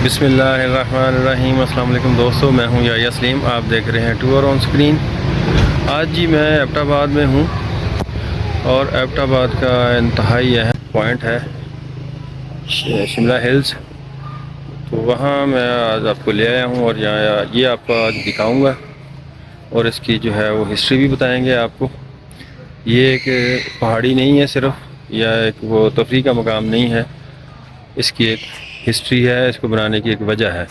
बिस्मिल्लाहिर्रहमानिर्रहीम। अस्सलाम वालेकुम दोस्तों, मैं हूं याह्या सलीम। आप देख रहे हैं टूर ऑन स्क्रीन। आज जी मैं एबटाबाद में हूं और एबटाबाद का इंतहाई अहम पॉइंट है शिमला हिल्स। तो वहां मैं आज आपको ले आया हूं और यहाँ ये आपको आज दिखाऊंगा और इसकी जो है वो हिस्ट्री भी बताएंगे आपको। ये एक पहाड़ी नहीं है सिर्फ, या एक वो तफरीह का मकाम नहीं है, इसकी एक हिस्ट्री है, इसको बनाने की एक वजह है।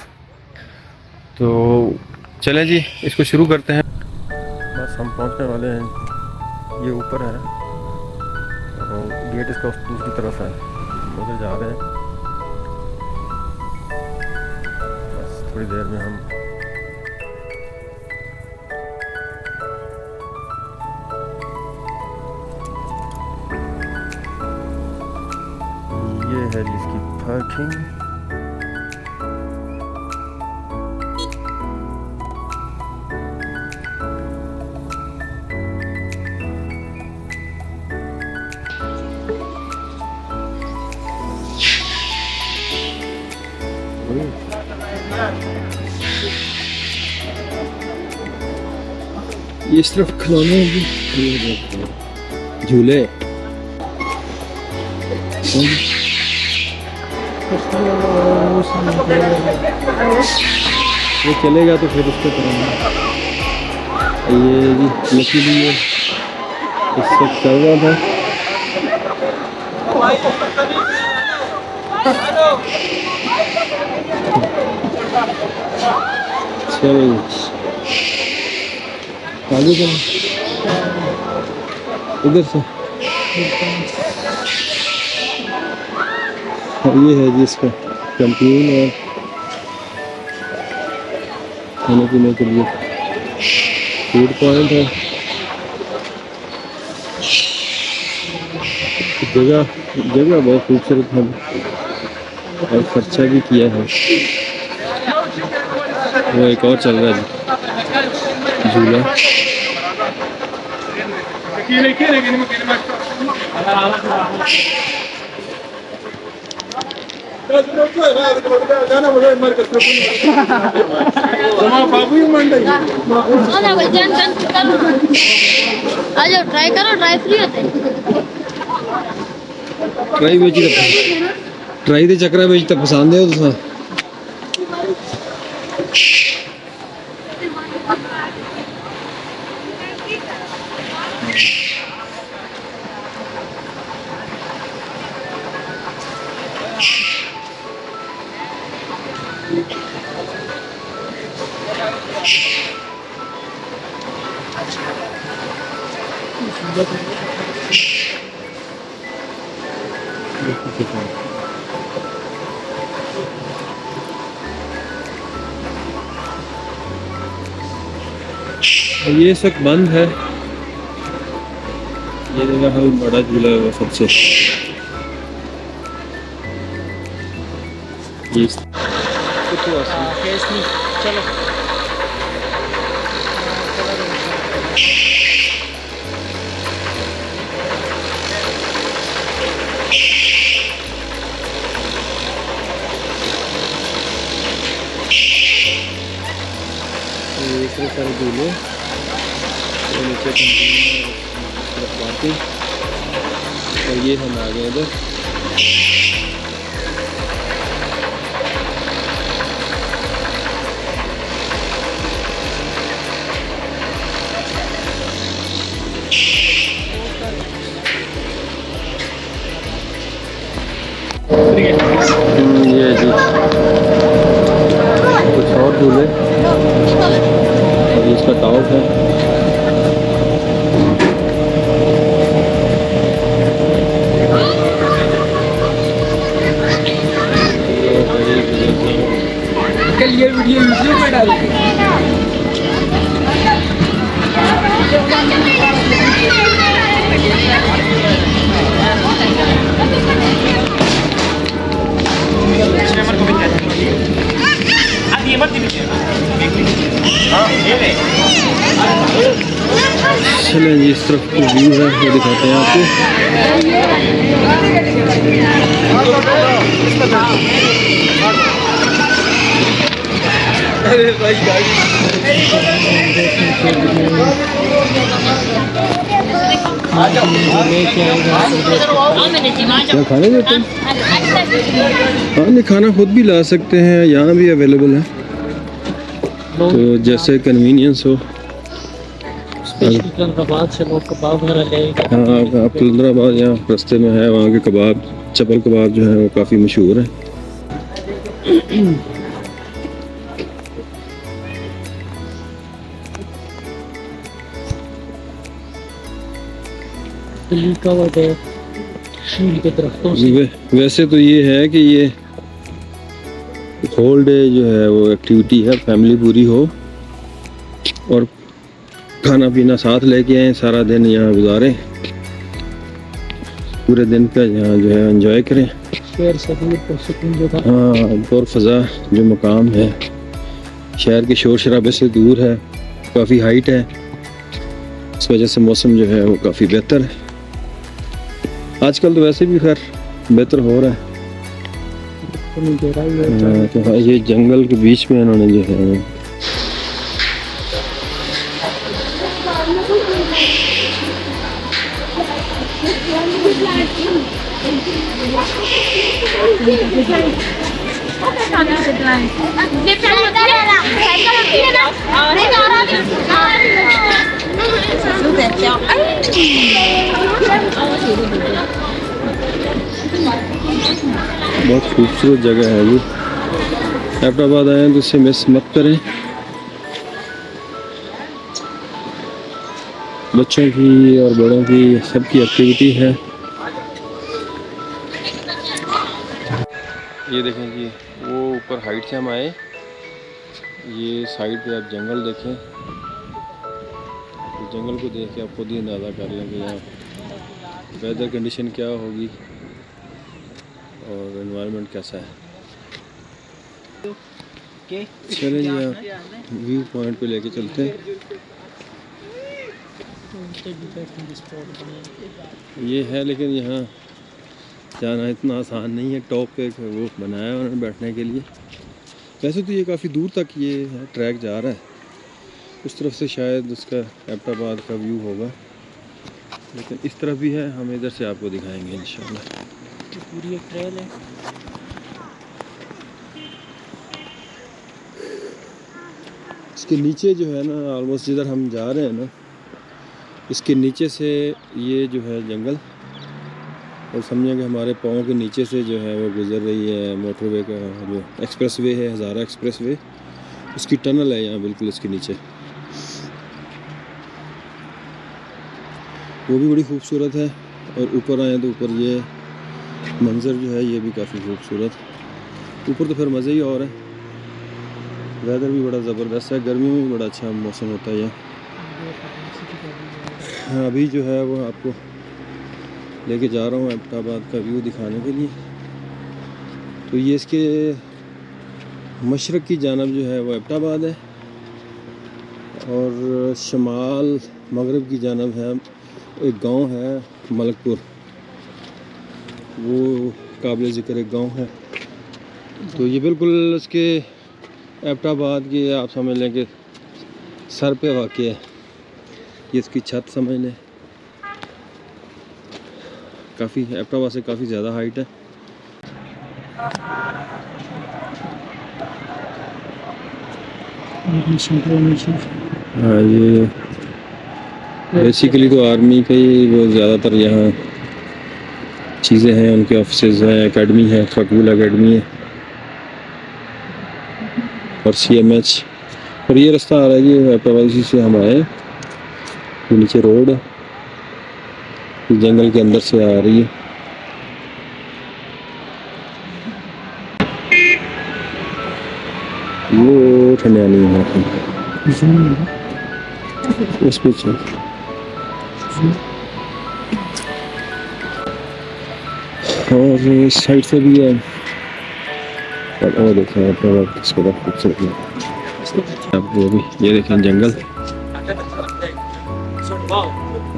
तो चलें जी, इसको शुरू करते हैं। बस हम पहुंचने वाले हैं, ये ऊपर है और गेट इसका दूसरी तरफ है, उधर जा रहे हैं। बस थोड़ी देर में हम ये है जिसकी पार्किंग। ये सिर्फ खिलौने झूले। ये चलेगा तो फिर उसको करेंगे। ये जी लकीली है, इससे चल रहा था। चलो आगे चलो, इधर से। ये है जी इसका कैंटीन है, खाने पीने के लिए फूड पॉइंट है। जगह बहुत खूबसूरत है और खर्चा भी किया है। वो एक और चल रहा है जी झूला। ट्राई करो, ट्राई फ्री होते ट्राई दे चक्कर में तो पसंद है तुसा। ये इस वक्त बंद है। ये जगह है बड़ा झूला है वो सबसे। चलो इतने सारे झूले नीचे पार्किंग, और ये हम आ गए इधर। ये जी कुछ और झूले और इसका टॉप है। ये वीडियो यूट्यूब में डाल चलें जी, इस तरफ को व्यू है वो दिखाते हैं आपको। क्या खाने देते हैं? हाँ, नहीं, खाना खुद भी ला सकते हैं, यहाँ भी अवेलेबल है, तो जैसे कन्वीनियंस हो। कबाब से लोग कबाब वगैरह लेंगे। हाँ, आप कलंदराबाद यहाँ रास्ते में है, वहाँ के कबाब, चपल कबाब जो है वो काफ़ी मशहूर है। दिल्ली का वो है शील के दरख्तों से। वैसे तो ये है कि ये होल डे जो है वो एक्टिविटी है, फैमिली पूरी हो और खाना पीना साथ लेके आए, सारा दिन यहाँ गुजारें, पूरे दिन का यहाँ जो है एंजॉय करें। शहर से दूर पुरसुकून जगह। हाँ, और फ़ज़ा जो मकाम है शहर के शोर शराबे से दूर है, काफ़ी हाइट है, इस वजह से मौसम जो है वो काफ़ी बेहतर है। आजकल तो वैसे भी खैर बेहतर हो रहा है। तो हाँ, ये जंगल के बीच में इन्होंने जो है बहुत खूबसूरत जगह है ये। एबटाबाद आए हैं तो इसे मिस मत करें। बच्चों की और बड़ों की सबकी एक्टिविटी है। ये देखें जी, वो ऊपर हाइट से हम आए, ये साइड पे आप जंगल देखें, तो जंगल को देख के आप खुद ही अंदाज़ा कर लें कि यहाँ वेदर कंडीशन क्या होगी और एनवायरनमेंट कैसा है। चलें जी, आप व्यू पॉइंट पे लेके चलते हैं। ये है, लेकिन यहाँ जाना इतना आसान नहीं है। टॉप पे वो बनाया है उन्होंने बैठने के लिए। वैसे तो ये काफ़ी दूर तक ये है, ट्रैक जा रहा है, उस तरफ से शायद उसका एबटाबाद का व्यू होगा, लेकिन इस तरफ भी है, हम इधर से आपको दिखाएंगे इंशाल्लाह। पूरी एक ट्रेल है। इसके नीचे जो है ना, ऑलमोस्ट जिधर हम जा रहे हैं ना, इसके नीचे से ये जो है जंगल, और समझें कि हमारे पाँव के नीचे से जो है वो गुजर रही है मोटरवे का जो एक्सप्रेसवे है, हज़ारा एक्सप्रेसवे, उसकी टनल है यहाँ बिल्कुल इसके नीचे। वो भी बड़ी खूबसूरत है। और ऊपर आए तो ऊपर ये मंज़र जो है ये भी काफ़ी खूबसूरत। ऊपर तो फिर मज़े ही और है, वेदर भी बड़ा ज़बरदस्त है, गर्मियों में भी बड़ा अच्छा मौसम होता है यहाँ। हाँ, अभी जो है वो आपको लेके जा रहा हूँ एबटाबाद का व्यू दिखाने के लिए। तो ये इसके मशरक़ की जानब जो है वो एबटाबाद है, और शमाल मगरब की जानब है एक गांव है मलकपुर, वो काबिल ज़िक्र एक गांव है। तो ये बिल्कुल उसके एबटाबाद के आप समझ लें कि सर पे वाक़ है, ये इसकी छत समझ लें। काफ़ी एबटाबाद से काफ़ी ज़्यादा हाइट है। हाँ, ये बेसिकली तो आर्मी का ही वो ज़्यादातर यहाँ चीज़ें हैं, उनके ऑफिसेज हैं, एकेडमी है, फकूल एकेडमी है और CMH। और ये रास्ता आ रहा है, ये एबटाबाद से हम आए, तो नीचे रोड है, जंगल के अंदर से आ रही है। वो ठंडियानी है उस पीछे। और इस साइड से भी है, और वो देखें एबटाबाद किसको खूबसूरत है। अब वो भी ये देखें जंगल।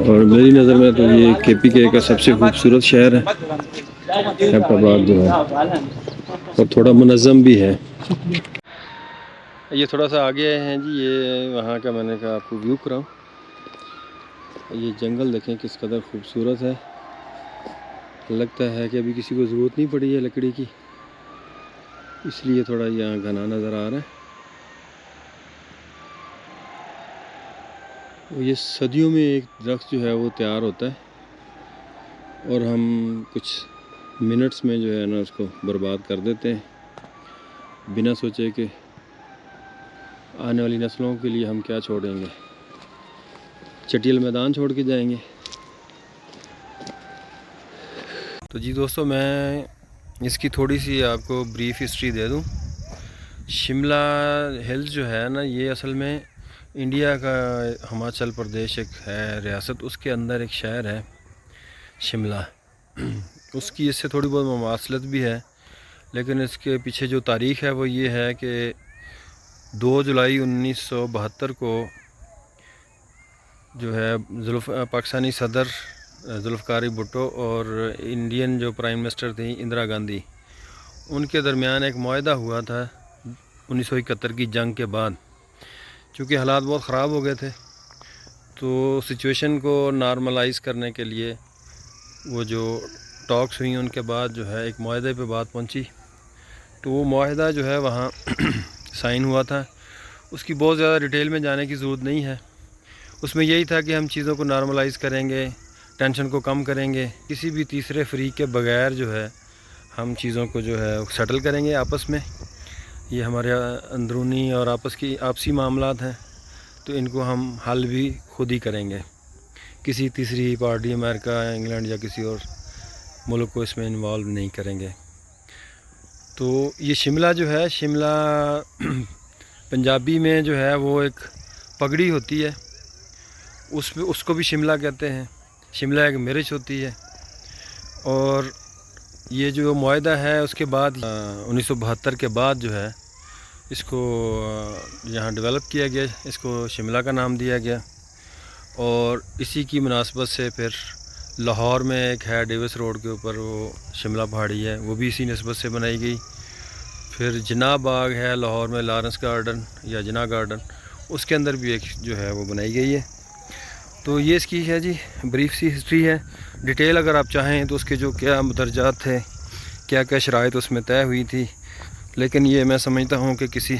और मेरी नज़र में तो ये KPK का सबसे खूबसूरत शहर है एबटाबाद जो है, और थोड़ा मुनज़्ज़म भी है। ये थोड़ा सा आगे आए हैं जी, ये वहाँ का मैंने कहा आपको व्यू कराऊँ। ये जंगल देखें किस कदर खूबसूरत है। लगता है कि अभी किसी को ज़रूरत नहीं पड़ी है लकड़ी की, इसलिए थोड़ा यहाँ घना नज़र आ रहा है। और ये सदियों में एक दरख्त जो है वो तैयार होता है और हम कुछ मिनट्स में जो है ना उसको बर्बाद कर देते हैं, बिना सोचे कि आने वाली नस्लों के लिए हम क्या छोड़ेंगे। चटियल मैदान छोड़ के जाएंगे। तो जी दोस्तों, मैं इसकी थोड़ी सी आपको ब्रीफ हिस्ट्री दे दूं। शिमला हिल्स जो है ना, ये असल में इंडिया का हिमाचल प्रदेश एक है रियासत, उसके अंदर एक शहर है शिमला। उसकी इससे थोड़ी बहुत ममासलत भी है, लेकिन इसके पीछे जो तारीख़ है वो ये है कि 2 जुलाई 1972 को जो है पाकिस्तानी सदर जुल्फ़िकार भुट्टो और इंडियन जो प्राइम मिनिस्टर थी इंदिरा गांधी, उनके दरमियान एक मुआहदा हुआ था 1971 की जंग के बाद। चूँकि हालात बहुत ख़राब हो गए थे, तो सिचुएशन को नॉर्मलाइज़ करने के लिए वो जो टॉक्स हुई उनके बाद जो है एक मुआहदे पे बात पहुंची। तो वो मुआहदा जो है वहाँ साइन हुआ था। उसकी बहुत ज़्यादा डिटेल में जाने की ज़रूरत नहीं है। उसमें यही था कि हम चीज़ों को नॉर्मलाइज़ करेंगे, टेंशन को कम करेंगे, किसी भी तीसरे फ्री के बगैर जो है हम चीज़ों को जो है सेटल करेंगे आपस में। ये हमारे अंदरूनी और आपसी मामलात हैं, तो इनको हम हल भी खुद ही करेंगे। किसी तीसरी पार्टी, अमेरिका, इंग्लैंड या किसी और मुल्क को इसमें इन्वॉल्व नहीं करेंगे। तो ये शिमला जो है, शिमला पंजाबी में जो है वो एक पगड़ी होती है, उसको भी शिमला कहते हैं। शिमला एक मिर्च होती है। और ये जो मुआहदा है उसके बाद 1972 के बाद जो है इसको यहाँ डेवलप किया गया, इसको शिमला का नाम दिया गया। और इसी की मुनासबत से फिर लाहौर में एक है डेविस रोड के ऊपर, वो शिमला पहाड़ी है, वो भी इसी निस्बत से बनाई गई। फिर जिना बाग है लाहौर में, लॉरेंस गार्डन या जिना गार्डन, उसके अंदर भी एक जो है वो बनाई गई है। तो ये इसकी है जी ब्रीफ सी हिस्ट्री है। डिटेल अगर आप चाहें तो उसके जो क्या दर्जात थे, क्या क्या शराइत उसमें तय हुई थी, लेकिन ये मैं समझता हूँ कि किसी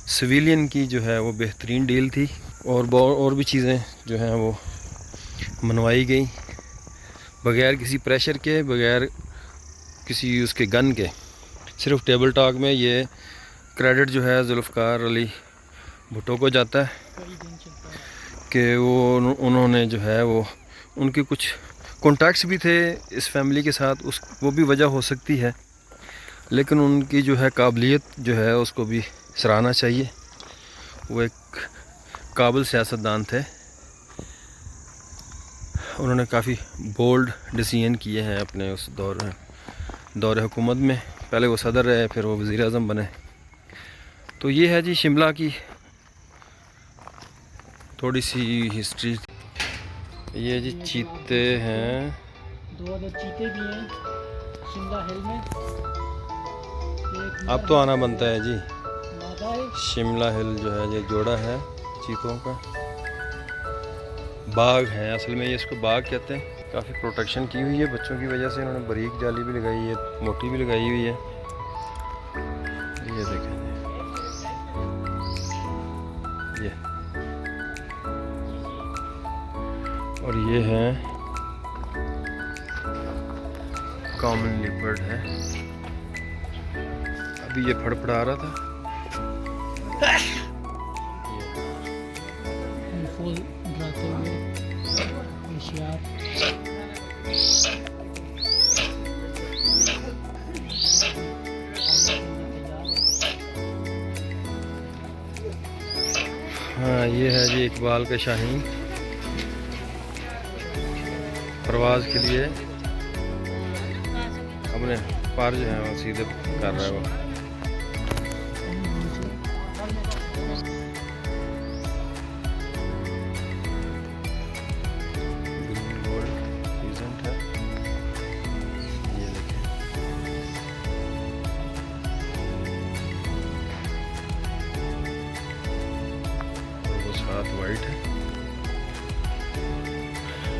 सिविलियन की जो है वो बेहतरीन डील थी। और भी चीज़ें जो हैं वो मनवाई गई बग़ैर किसी प्रेशर के, बग़ैर किसी उसके गन के। सिर्फ टेबल टॉक में ये क्रेडिट जो है जुल्फ़िकार अली भुट्टो को जाता है कि उन्होंने जो है वो, उनके कुछ कॉन्टैक्ट्स भी थे इस फैमिली के साथ, वो भी वजह हो सकती है, लेकिन उनकी जो है काबिलियत जो है उसको भी सराहना चाहिए। वो एक काबिल सियासतदान थे। उन्होंने काफ़ी बोल्ड डिसीजन किए हैं अपने उस दौर हुकूमत में। पहले वो सदर रहे, फिर वो वज़ीर आज़म बने। तो ये है जी शिमला की थोड़ी सी हिस्ट्री। ये जी चीते हैं, 2 अदर चीते भी हैं शिमला हिल में। अब तो आना बनता है जी। मादा है। शिमला हिल जो है ये जोड़ा है चीतों का। बाग है, असल में ये इसको बाग कहते हैं। काफ़ी प्रोटेक्शन की हुई है बच्चों की वजह से, इन्होंने बारीक जाली भी लगाई है, मोटी भी लगाई हुई है। ये देखें ये, और ये है कॉमन लिपर्ड है। अभी ये फड़फड़ा रहा था। फूल ड्राते हुए होशियार। हाँ, ये है जी इकबाल का शाहीन, परवाज़ के लिए अपने पर जो है वो सीधे कर रहा है वो। साथ वाइट है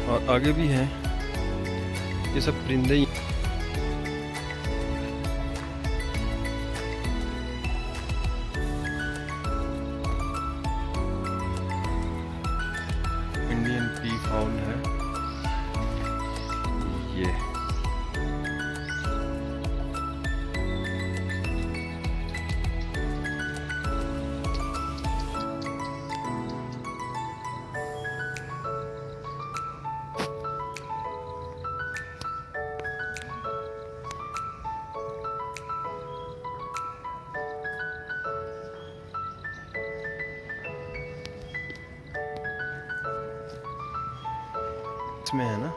और आगे भी हैं। ये सब परिंदे ही इंडियन पी फाउल है ये। इसमें है ना,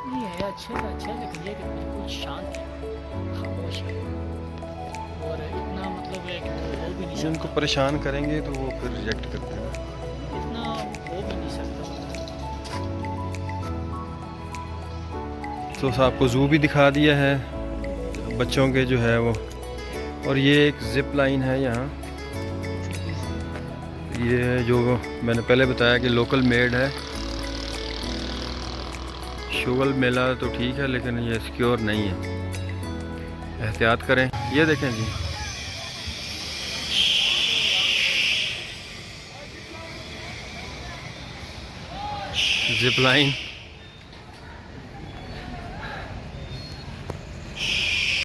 ये है अच्छे से अच्छे, लेकिन ये कि बिल्कुल शांत है, खामोश है और इतना मतलब है कि वो भी नहीं जिनको सकता, परेशान करेंगे तो वो फिर रिजेक्ट करते हैं। इतना हो भी नहीं सकता। तो आपको ज़ू भी दिखा दिया है बच्चों के जो है वो, और ये एक जिप लाइन है यहाँ। ये जो मैंने पहले बताया कि लोकल मेड है। शुगल मेला तो ठीक है लेकिन ये सिक्योर नहीं है, एहतियात करें। ये देखें जी, जिप लाइन